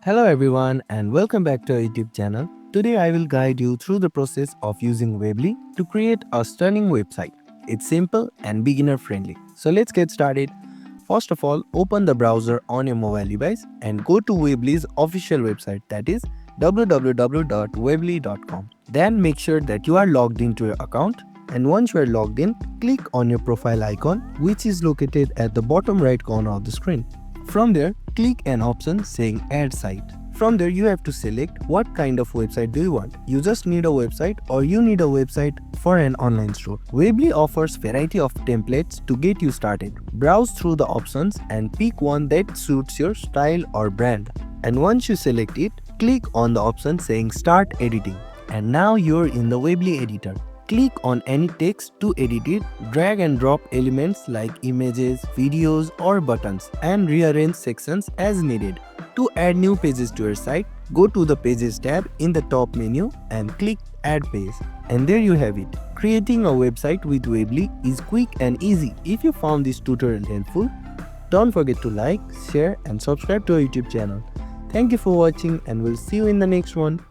Hello everyone and welcome back to our YouTube channel. Today I will guide you through the process of using Weebly to create a stunning website. It's simple and beginner friendly. So let's get started. First of all, open the browser on your mobile device and go to Weebly's official website, that is www.weebly.com. Then make sure that you are logged into your account, and once you are logged in, click on your profile icon which is located at the bottom right corner of the screen. From there, click an option saying Add Site. From there, you have to select what kind of website do you want. You just need a website or you need a website for an online store. Weebly offers variety of templates to get you started. Browse through the options and pick one that suits your style or brand. And once you select it, click on the option saying Start Editing. And now you're in the Weebly editor. Click on any text to edit it, drag and drop elements like images, videos or buttons and rearrange sections as needed. To add new pages to your site, go to the Pages tab in the top menu and click Add Page. And there you have it. Creating a website with Weebly is quick and easy. If you found this tutorial helpful, don't forget to like, share and subscribe to our YouTube channel. Thank you for watching and we'll see you in the next one.